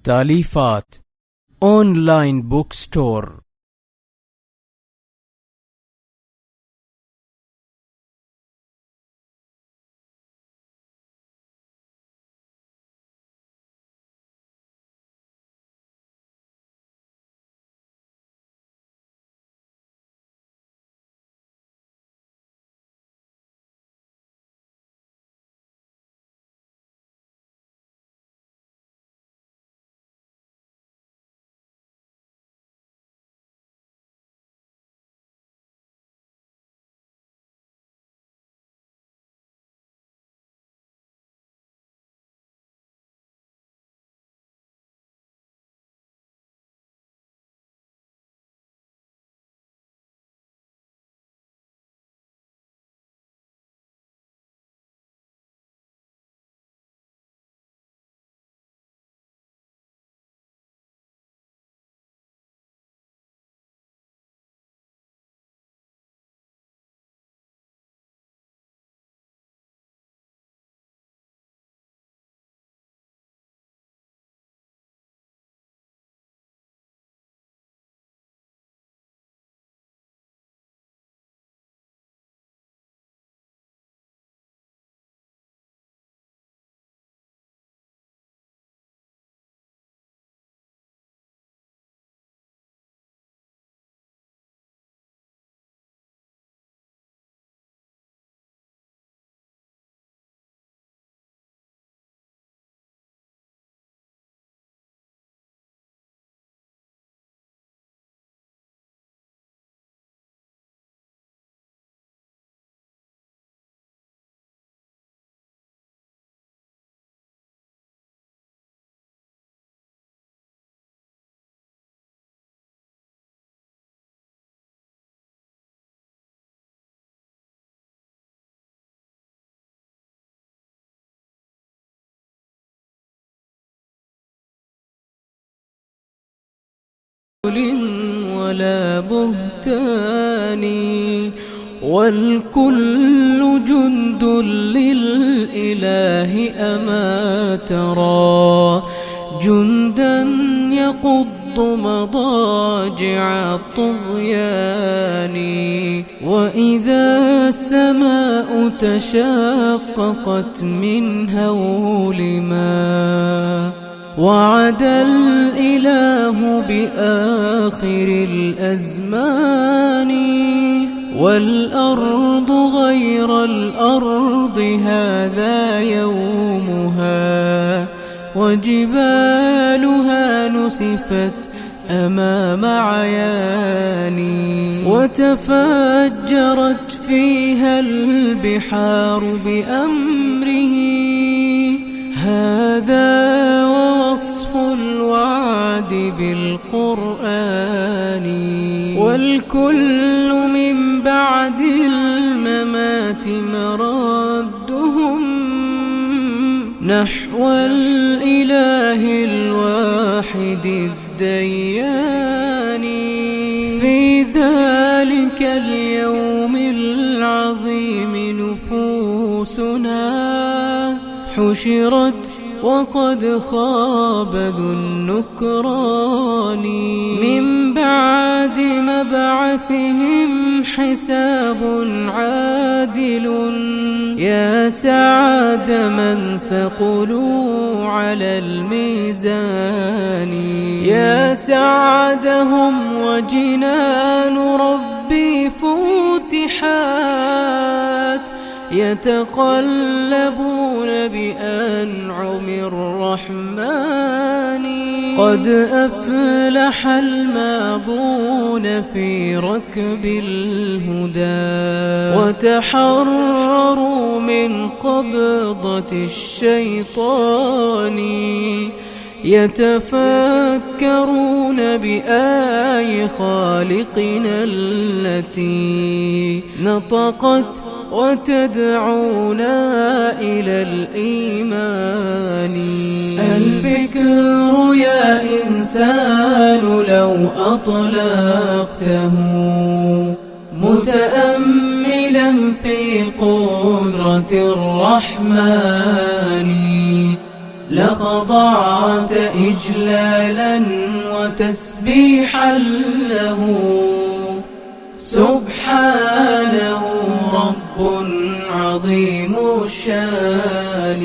تأليفات أونلاين بوك ستور. ولا بهتان والكل جند للإله أما ترى جندا يقض مضاجع الطغيان وإذا السماء تشققت من هول ما وعد الإله بآخر الأزمان والأرض غير الأرض هذا يومها وجبالها نسفت أمام عياني وتفجرت فيها البحار بأمره هذا ووصف الوعد بالقرآن والكل من بعد الممات مردهم نحو الإله الواحد الديان في ذلك اليوم العظيم نفوسنا حشرت وقد خاب ذو النكران من بعد مبعثهم حساب عادل يا سعد من ثقلوا على الميزان يا سعدهم وجنان ربي فتحات يتقلبون بأنعم الرحمن قد أفلح الماضون في ركب الهدى وتحرروا من قبضة الشيطان يتفكرون بآي خالقنا التي نطقت وتدعونا إلى الإيمان الفكر يا إنسان لو أطلقته متأملا في قدرة الرحمن لخضعت إجلالا وتسبيحا له، سبحانه رب عظيم الشان.